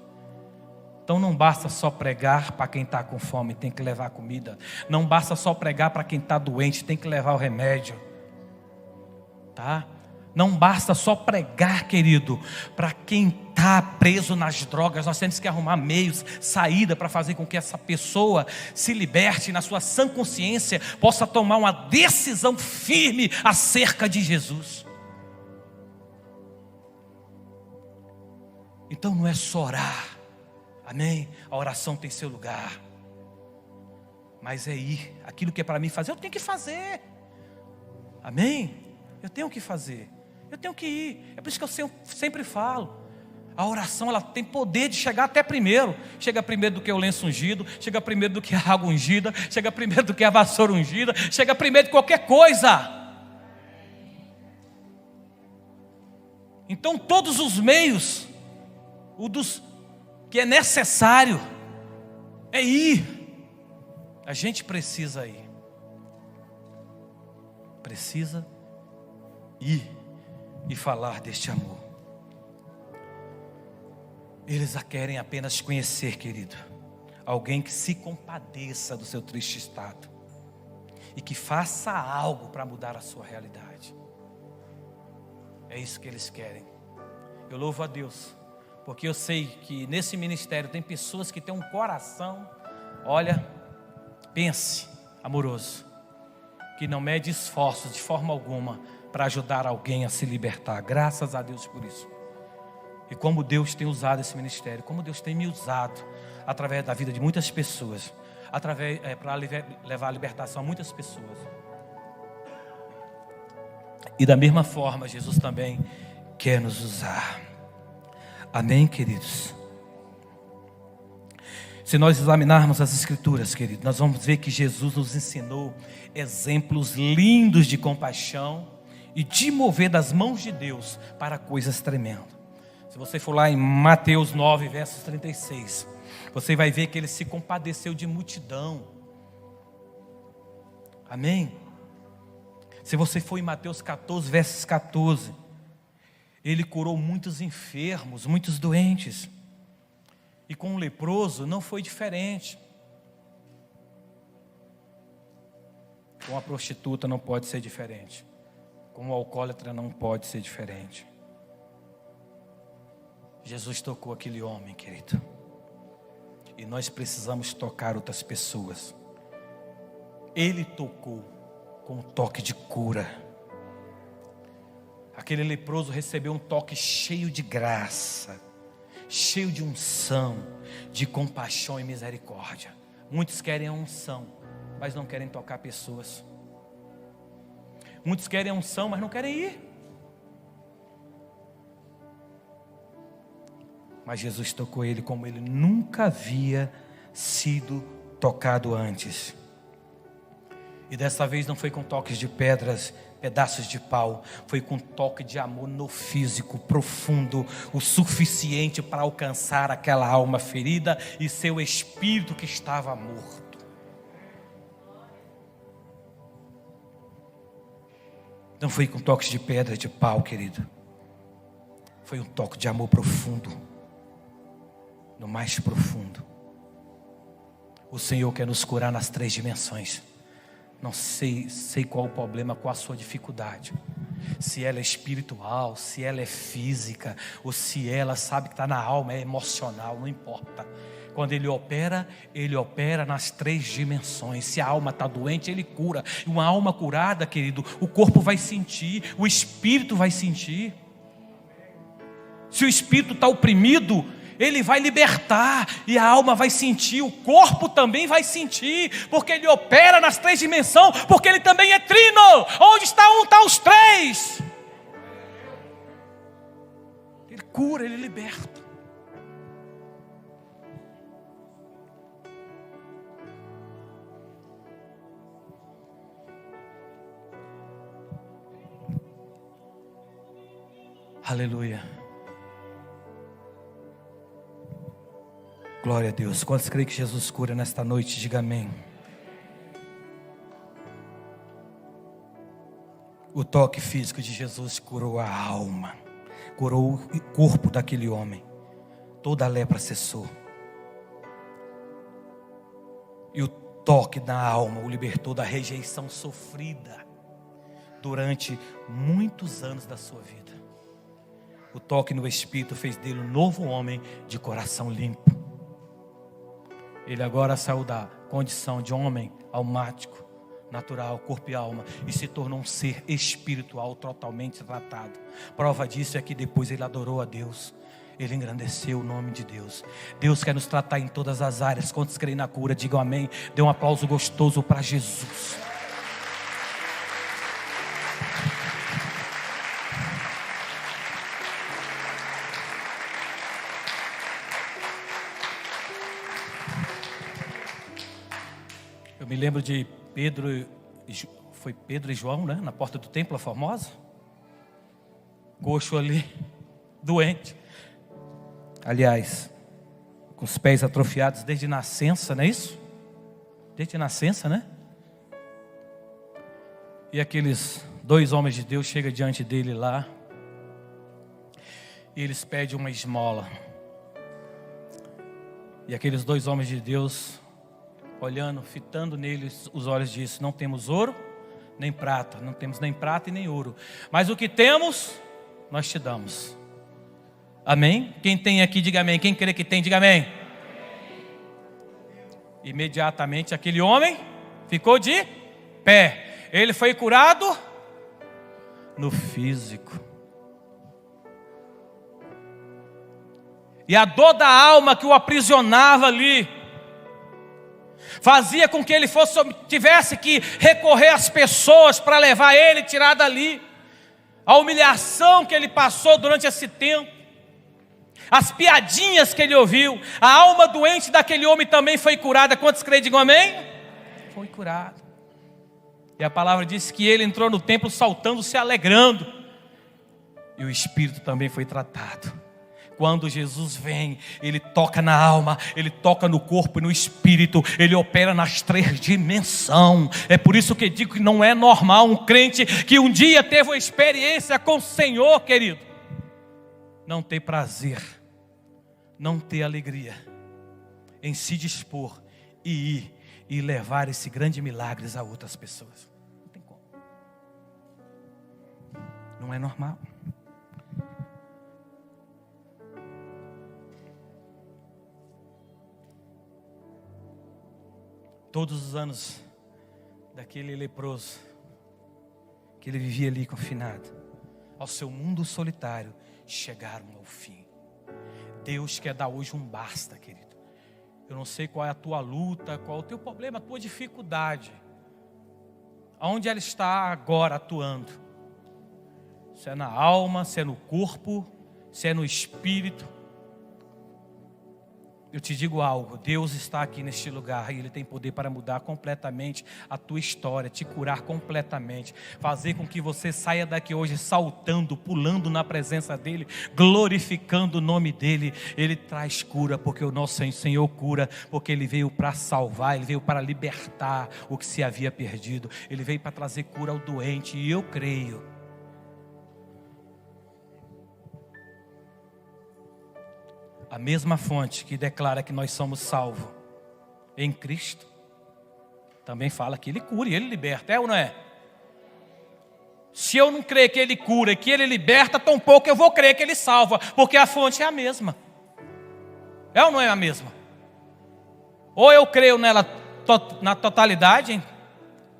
Então não basta só pregar para quem está com fome, tem que levar comida. Não basta só pregar para quem está doente, tem que levar o remédio. Tá? Não basta só pregar, querido, para quem está preso nas drogas. Nós temos que arrumar meios, saída para fazer com que essa pessoa se liberte, na sua sã consciência, possa tomar uma decisão firme acerca de Jesus. Então não é só orar, amém? A oração tem seu lugar, mas é ir, aquilo que é para mim fazer, eu tenho que fazer, amém? Eu tenho que fazer. Eu tenho que ir. É por isso que eu sempre falo. A oração, ela tem poder de chegar até primeiro. Chega primeiro do que o lenço ungido. Chega primeiro do que a água ungida. Chega primeiro do que a vassoura ungida. Chega primeiro de qualquer coisa. Então todos os meios, o dos que é necessário, é ir. A gente precisa ir. Precisa ir. E falar deste amor. Eles a querem apenas conhecer, querido, alguém que se compadeça do seu triste estado e que faça algo para mudar a sua realidade. É isso que eles querem. Eu louvo a Deus, porque eu sei que nesse ministério tem pessoas que têm um coração, olha, pense, amoroso, que não mede esforços de forma alguma para ajudar alguém a se libertar. Graças a Deus por isso. E como Deus tem usado esse ministério, como Deus tem me usado através da vida de muitas pessoas, para levar a libertação a muitas pessoas. E da mesma forma, Jesus também quer nos usar. Amém, queridos? Se nós examinarmos as Escrituras, queridos, nós vamos ver que Jesus nos ensinou exemplos lindos de compaixão e de mover das mãos de Deus para coisas tremendas. Se você for lá em Mateus 9, versos 36, você vai ver que ele se compadeceu de multidão. Amém? Se você for em Mateus 14, versos 14, ele curou muitos enfermos, muitos doentes. E com o leproso não foi diferente. Com a prostituta não pode ser diferente. Com o alcoólatra não pode ser diferente. Jesus tocou aquele homem, querido. E nós precisamos tocar outras pessoas. Ele tocou com um toque de cura. Aquele leproso recebeu um toque cheio de graça, cheio de unção, de compaixão e misericórdia. Muitos querem a unção, mas não querem tocar pessoas. Muitos querem a unção, mas não querem ir. Mas Jesus tocou ele como ele nunca havia sido tocado antes. E dessa vez não foi com toques de pedras, pedaços de pau. Foi com toque de amor no físico, profundo, o suficiente para alcançar aquela alma ferida e seu espírito que estava morto. Não foi com toques de pedra, de pau, querido. Foi um toque de amor profundo. No mais profundo. O Senhor quer nos curar nas 3 dimensões. Não sei qual o problema, qual a sua dificuldade. Se ela é espiritual, se ela é física, ou se ela sabe que está na alma, é emocional, não importa. Quando Ele opera nas 3 dimensões. Se a alma está doente, Ele cura. E uma alma curada, querido, o corpo vai sentir, o espírito vai sentir. Se o espírito está oprimido, Ele vai libertar e a alma vai sentir, o corpo também vai sentir, porque Ele opera nas 3 dimensões, porque Ele também é trino. Onde está um, está os 3. Ele cura, Ele liberta. Aleluia. Glória a Deus. Quantos creem que Jesus cura nesta noite? Diga amém. O toque físico de Jesus curou a alma, curou o corpo daquele homem. Toda a lepra cessou. E o toque na alma o libertou da rejeição sofrida durante muitos anos da sua vida. O toque no Espírito fez dele um novo homem de coração limpo. Ele agora saiu da condição de homem almático, natural, corpo e alma, e se tornou um ser espiritual totalmente tratado. Prova disso é que depois ele adorou a Deus. Ele engrandeceu o nome de Deus. Deus quer nos tratar em todas as áreas. Quantos creem na cura, digam amém. Dê um aplauso gostoso para Jesus. Eu me lembro de foi Pedro e João, né? Na porta do templo, a famosa. Coxo ali, doente. Aliás, com os pés atrofiados desde nascença, não é isso? Desde nascença, né? E aqueles 2 homens de Deus chegam diante dele lá. E eles pedem uma esmola. E aqueles 2 homens de Deus, olhando, fitando neles os olhos, disse: não temos ouro nem prata, não temos nem prata e nem ouro, mas o que temos nós te damos. Amém? Quem tem aqui, diga amém. Quem crê que tem, diga amém. Imediatamente aquele homem ficou de pé. Ele foi curado no físico. E a dor da alma que o aprisionava ali fazia com que ele tivesse que recorrer às pessoas para levar ele, tirar dali. A humilhação que ele passou durante esse tempo, as piadinhas que ele ouviu, a alma doente daquele homem também foi curada. Quantos creem, digam amém? Foi curado. E a palavra diz que ele entrou no templo saltando, se alegrando. E o espírito também foi tratado. Quando Jesus vem, Ele toca na alma, Ele toca no corpo e no espírito, Ele opera nas 3 dimensões. É por isso que eu digo que não é normal um crente que um dia teve uma experiência com o Senhor, querido, não ter prazer, não ter alegria em se dispor e ir e levar esse grande milagre a outras pessoas. Não tem como. Não é normal. Todos os anos daquele leproso, que ele vivia ali confinado, ao seu mundo solitário, chegaram ao fim. Deus quer dar hoje um basta, querido. Eu não sei qual é a tua luta, qual é o teu problema, a tua dificuldade. Aonde ela está agora atuando. Se é na alma, se é no corpo, se é no espírito. Eu te digo algo, Deus está aqui neste lugar e Ele tem poder para mudar completamente a tua história, te curar completamente, fazer com que você saia daqui hoje saltando, pulando na presença dEle, glorificando o nome dEle. Ele traz cura, porque o nosso Senhor cura, porque Ele veio para salvar, Ele veio para libertar o que se havia perdido, Ele veio para trazer cura ao doente, e eu creio. A mesma fonte que declara que nós somos salvos em Cristo, também fala que Ele cura e Ele liberta, é ou não é? Se eu não crer que Ele cura e que Ele liberta, tampouco eu vou crer que Ele salva, porque a fonte é a mesma. É ou não é a mesma? Ou eu creio nela na totalidade,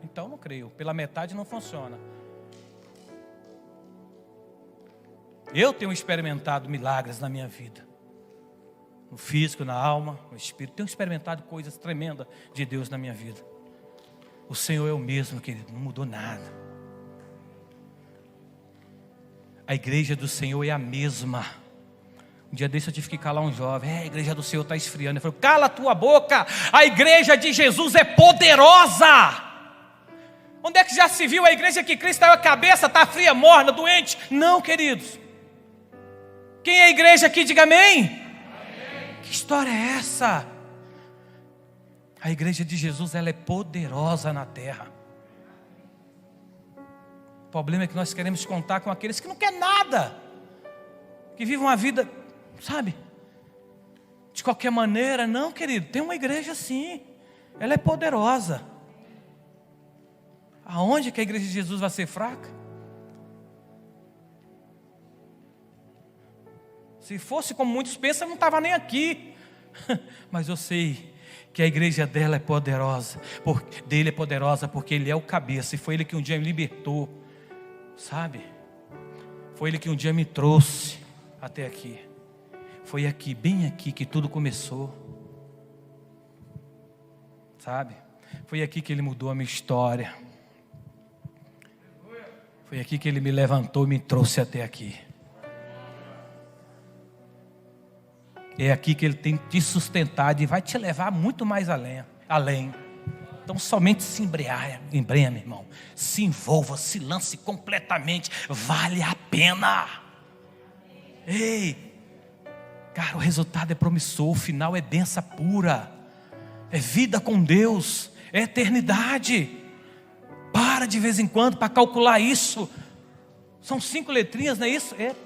então não creio, pela metade não funciona. Eu tenho experimentado milagres na minha vida. No físico, na alma, no espírito. Tenho experimentado coisas tremendas de Deus na minha vida. O Senhor é o mesmo, querido, não mudou nada. A igreja do Senhor é a mesma. Um dia desse eu tive que calar um jovem. A igreja do Senhor está esfriando. Ele falou, cala a tua boca, a igreja de Jesus é poderosa. Onde é que já se viu a igreja que Cristo está a cabeça, está fria, morna, doente? Não, queridos. Quem é a igreja aqui, diga amém. Que história é essa? A igreja de Jesus, ela é poderosa na terra. O problema é que nós queremos contar com aqueles que não querem nada, que vivem uma vida, sabe, de qualquer maneira. Não, querido, tem uma igreja sim, ela é poderosa. Aonde que a igreja de Jesus vai ser fraca? Se fosse como muitos pensam, eu não estava nem aqui. Mas eu sei que a igreja dela é poderosa, dele é poderosa, porque ele é o cabeça. E foi ele que um dia me libertou, sabe? Foi ele que um dia me trouxe até aqui. Foi aqui, bem aqui, que tudo começou, sabe? Foi aqui que ele mudou a minha história. Foi aqui que ele me levantou e me trouxe até aqui. É aqui que Ele tem te sustentado e vai te levar muito mais além. Então somente se embrenha, meu irmão. Se envolva, se lance completamente. Vale a pena. Ei, cara, o resultado é promissor. O final é bênção pura. É vida com Deus. É eternidade. Para de vez em quando para calcular isso. São 5 letrinhas, não é isso? É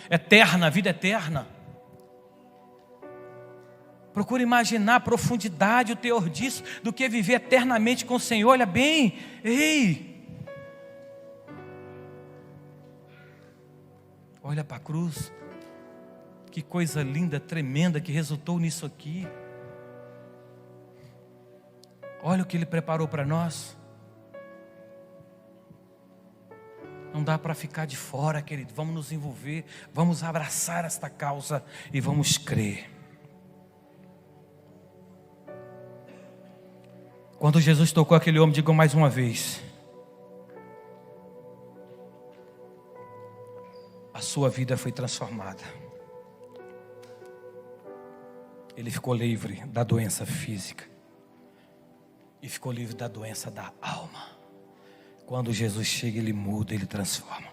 eterna, vida eterna. Procura imaginar a profundidade, o teor disso, do que viver eternamente com o Senhor. Olha bem, ei, olha para a cruz, que coisa linda, tremenda que resultou nisso aqui. Olha o que Ele preparou para nós. Não dá para ficar de fora, querido. Vamos nos envolver, vamos abraçar esta causa e vamos crer. Quando Jesus tocou aquele homem, digo mais uma vez, a sua vida foi transformada. Ele ficou livre da doença física e ficou livre da doença da alma. Quando Jesus chega, Ele muda, Ele transforma.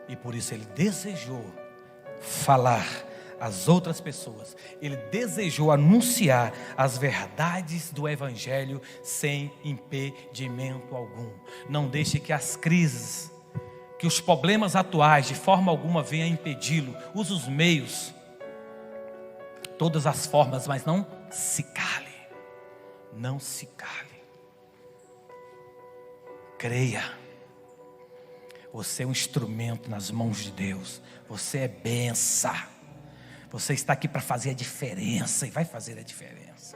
E por isso Ele desejou falar às outras pessoas. Ele desejou anunciar as verdades do Evangelho sem impedimento algum. Não deixe que as crises, que os problemas atuais de forma alguma venham impedi-lo. Use os meios, todas as formas, mas não se cale. Não se cale. Creia. Você é um instrumento nas mãos de Deus. Você é bênção. Você está aqui para fazer a diferença e vai fazer a diferença.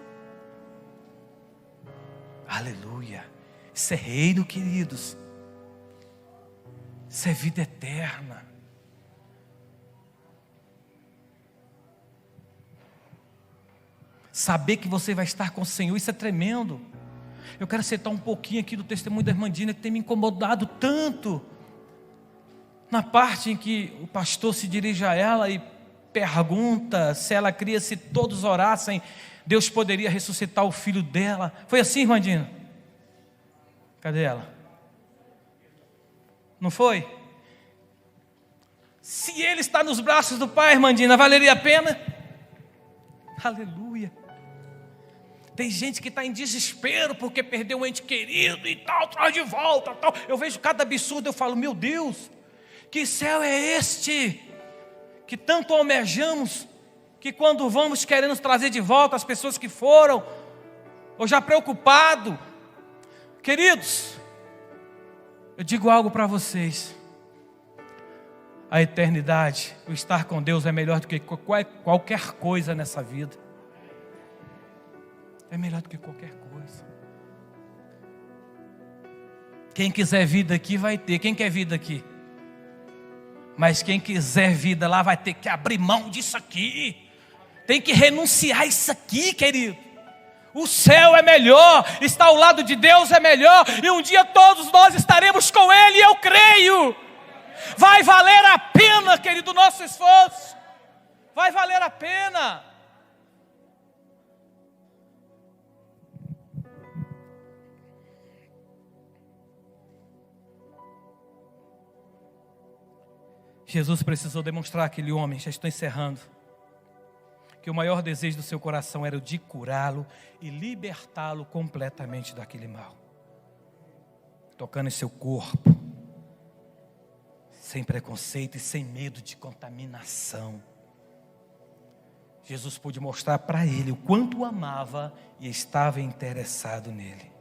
Aleluia. Isso é reino, queridos. Isso é vida eterna. Saber que você vai estar com o Senhor, isso é tremendo. Eu quero citar um pouquinho aqui do testemunho da irmã Dina, que tem me incomodado tanto. Na parte em que o pastor se dirige a ela e pergunta se ela cria, se todos orassem, Deus poderia ressuscitar o filho dela. Foi assim, irmã Dina? Cadê ela? Não foi? Se ele está nos braços do Pai, irmã Dina, valeria a pena? Aleluia. Tem gente que está em desespero porque perdeu um ente querido e tal, traz de volta, tal. Eu vejo cada absurdo, eu falo, meu Deus, que céu é este? Que tanto almejamos, que quando vamos queremos trazer de volta as pessoas que foram, ou já preocupado. Queridos, eu digo algo para vocês. A eternidade, o estar com Deus é melhor do que qualquer coisa nessa vida. É melhor do que qualquer coisa. Quem quiser vida aqui vai ter. Quem quer vida aqui? Mas quem quiser vida lá vai ter que abrir mão disso aqui. Tem que renunciar a isso aqui, querido. O céu é melhor, estar ao lado de Deus é melhor. E um dia todos nós estaremos com Ele, eu creio. Vai valer a pena, querido, o nosso esforço. Vai valer a pena. Jesus precisou demonstrar àquele homem, já estou encerrando, que o maior desejo do seu coração era o de curá-lo e libertá-lo completamente daquele mal. Tocando em seu corpo, sem preconceito e sem medo de contaminação. Jesus pôde mostrar para ele o quanto o amava e estava interessado nele.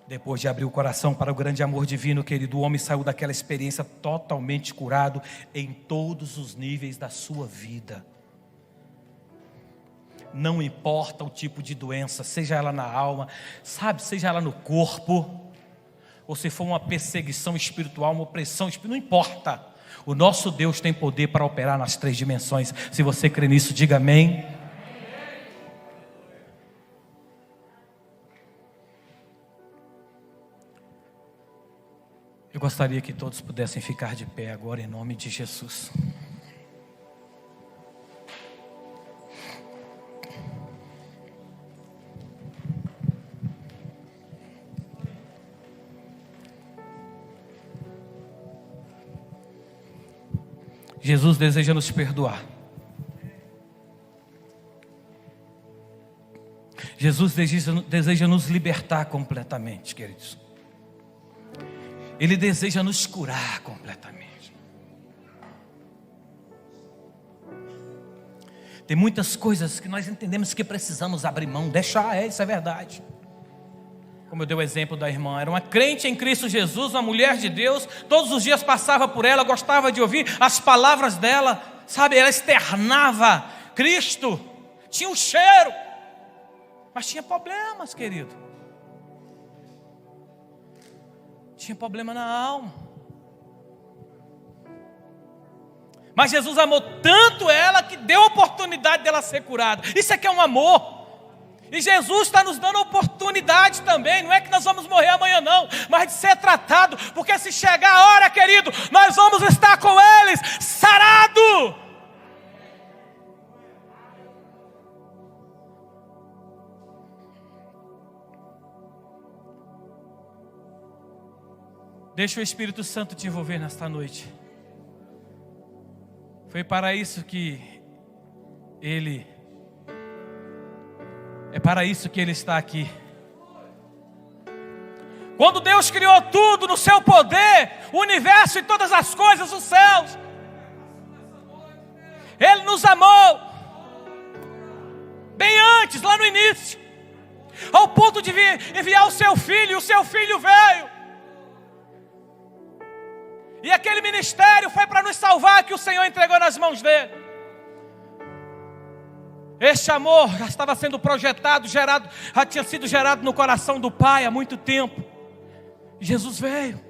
Depois de abrir o coração para o grande amor divino, querido, o homem saiu daquela experiência totalmente curado em todos os níveis da sua vida. Não importa o tipo de doença, seja ela na alma, sabe, seja ela no corpo, ou se for uma perseguição espiritual, uma opressão espiritual, não importa. O nosso Deus tem poder para operar nas 3 dimensões. Se você crê nisso, diga amém. Eu gostaria que todos pudessem ficar de pé agora em nome de Jesus. Jesus deseja nos perdoar. Jesus deseja nos libertar completamente, queridos. Ele deseja nos curar completamente. Tem muitas coisas que nós entendemos que precisamos abrir mão, deixar, isso é verdade. Como eu dei o exemplo da irmã, era uma crente em Cristo Jesus, uma mulher de Deus, todos os dias passava por ela, gostava de ouvir as palavras dela, sabe, ela externava Cristo, tinha um cheiro, mas tinha problemas, querido. Tinha problema na alma. Mas Jesus amou tanto ela que deu a oportunidade dela ser curada. Isso aqui é um amor. E Jesus está nos dando a oportunidade também. Não é que nós vamos morrer amanhã não, mas de ser tratado. Porque se chegar a hora, querido, nós vamos estar com eles sarado. Deixa o Espírito Santo te envolver nesta noite. Foi para isso que Ele está aqui. Quando Deus criou tudo no seu poder, o universo e todas as coisas, os céus, Ele nos amou, bem antes, lá no início, ao ponto de enviar o seu filho, e o seu filho veio. E aquele ministério foi para nos salvar, que o Senhor entregou nas mãos dele. Este amor já estava sendo projetado, gerado, já tinha sido gerado no coração do Pai há muito tempo. Jesus veio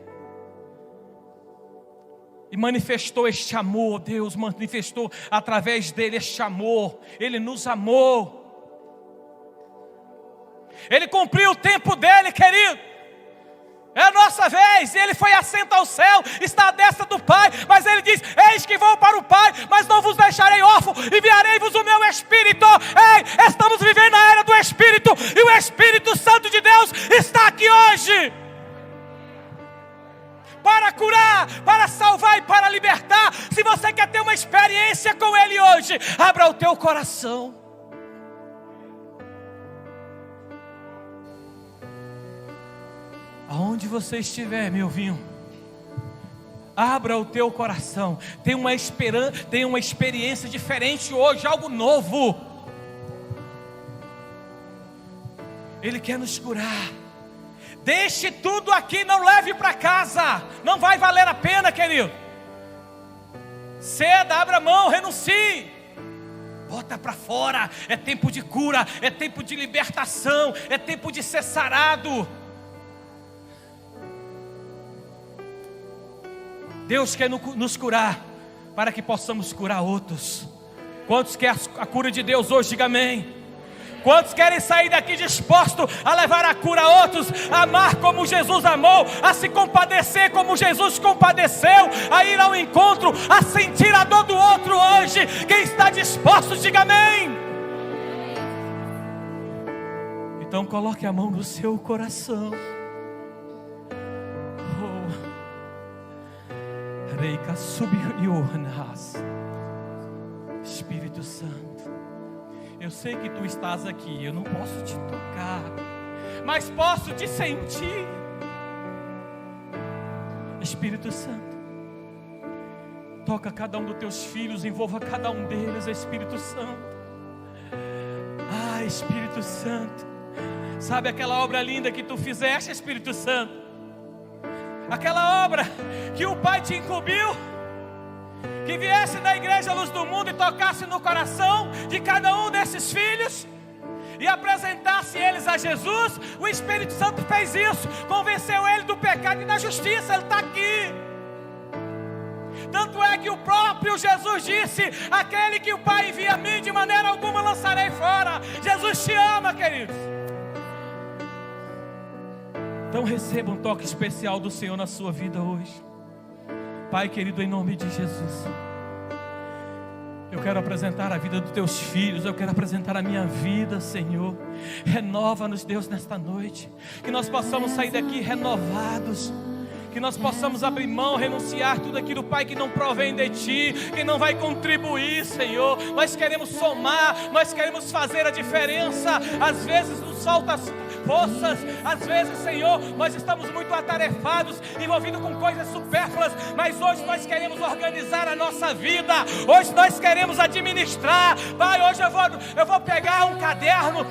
e manifestou este amor. Deus manifestou através dele este amor. Ele nos amou. Ele cumpriu o tempo dele, querido. É a nossa vez. Ele foi assento ao céu, está à destra do Pai. Mas ele diz: eis que vou para o Pai, mas não vos deixarei órfão, enviarei-vos o meu Espírito. Ei, estamos vivendo na era do Espírito, e o Espírito Santo de Deus está aqui hoje para curar, para salvar e para libertar. Se você quer ter uma experiência com Ele hoje, abra o teu coração. Aonde você estiver me ouvindo, abra o teu coração. Tem uma esperança, tem uma experiência diferente hoje, algo novo. Ele quer nos curar. Deixe tudo aqui, não leve para casa. Não vai valer a pena, querido. Ceda, abra mão, renuncie. Bota para fora. É tempo de cura, é tempo de libertação, é tempo de ser sarado. Deus quer nos curar, para que possamos curar outros. Quantos querem a cura de Deus hoje? Diga amém. Quantos querem sair daqui dispostos a levar a cura a outros, a amar como Jesus amou, a se compadecer como Jesus compadeceu, a ir ao encontro, a sentir a dor do outro hoje? Quem está disposto, diga amém. Então coloque a mão no seu coração. Espírito Santo, eu sei que tu estás aqui. Eu não posso te tocar, mas posso te sentir. Espírito Santo, toca cada um dos teus filhos, envolva cada um deles, Espírito Santo. Ah, Espírito Santo, sabe aquela obra linda que tu fizeste, Espírito Santo? Aquela obra que o Pai te incumbiu, que viesse da igreja Luz do Mundo e tocasse no coração de cada um desses filhos e apresentasse eles a Jesus. O Espírito Santo fez isso, convenceu ele do pecado e da justiça. Ele está aqui. Tanto é que o próprio Jesus disse: aquele que o Pai envia a mim, de maneira alguma lançarei fora. Jesus te ama, queridos. Então receba um toque especial do Senhor na sua vida hoje. Pai querido, em nome de Jesus, eu quero apresentar a vida dos teus filhos, eu quero apresentar a minha vida, Senhor. Renova-nos, Deus, nesta noite. Que nós possamos sair daqui renovados. Que nós possamos abrir mão, renunciar tudo aquilo, Pai, que não provém de Ti, que não vai contribuir, Senhor. Nós queremos somar, nós queremos fazer a diferença. Às vezes nos falta forças, às vezes, Senhor, nós estamos muito atarefados, envolvidos com coisas supérfluas, mas hoje nós queremos organizar a nossa vida, hoje nós queremos administrar. Pai, hoje eu vou pegar um caderno,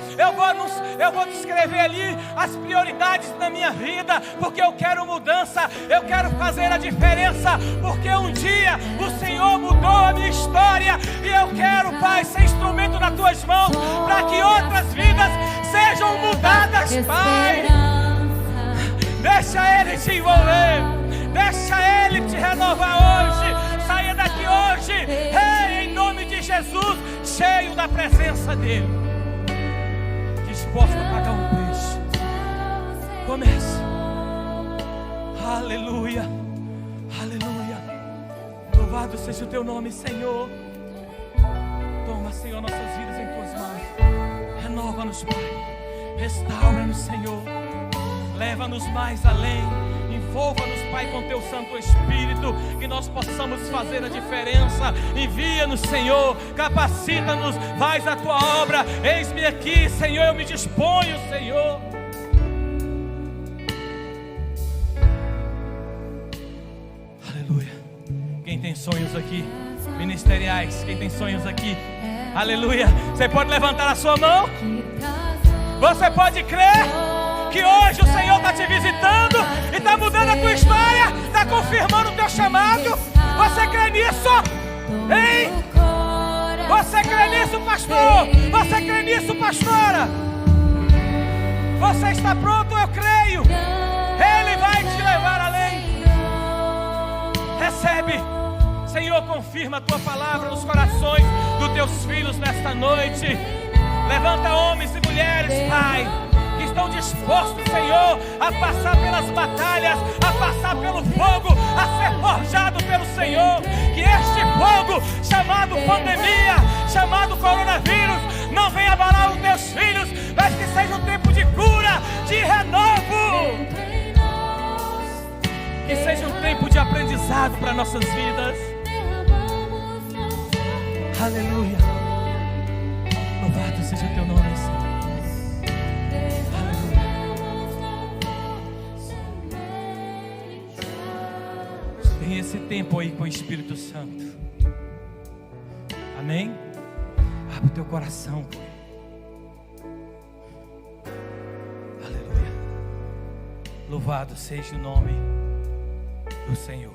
eu vou descrever ali as prioridades da minha vida, porque eu quero mudança, eu quero fazer a diferença, porque um dia o Senhor mudou a minha história, e eu quero, Pai, ser instrumento nas Tuas mãos, para que outras vidas sejam mudadas, Pai. Deixa Ele te envolver, deixa Ele te renovar hoje. Saia daqui hoje, em nome de Jesus, cheio da presença dEle, disposto a pagar um preço. Comece. Aleluia, aleluia. Louvado seja o Teu nome, Senhor. Toma, Senhor, nossas vidas em Tuas mãos. Renova-nos, Pai. Restaura-nos, Senhor. Leva-nos mais além. Envolva-nos, Pai, com Teu Santo Espírito, que nós possamos fazer a diferença. Envia-nos, Senhor, capacita-nos, faz a Tua obra. Eis-me aqui, Senhor, eu me disponho, Senhor. Aleluia. Quem tem sonhos aqui, ministeriais, quem tem sonhos aqui, aleluia, você pode levantar a sua mão. Você pode crer que hoje o Senhor está te visitando e está mudando a tua história, está confirmando o teu chamado. Você crê nisso? Hein? Você crê nisso, pastor? Você crê nisso, pastora? Você está pronto? Eu creio. Ele vai te levar além. Recebe. Senhor, confirma a Tua palavra nos corações dos Teus filhos nesta noite. Levanta homens e mulheres, Pai, que estão dispostos, Senhor, a passar pelas batalhas, a passar pelo fogo, a ser forjado pelo Senhor. Que este fogo, chamado pandemia, chamado coronavírus, não venha abalar os Teus filhos, mas que seja um tempo de cura, de renovo. Que seja um tempo de aprendizado para nossas vidas. Aleluia. Louvado seja o Teu nome, Senhor. Aleluia. Tem esse tempo aí com o Espírito Santo. Amém? Abre o teu coração. Aleluia. Louvado seja o nome do Senhor.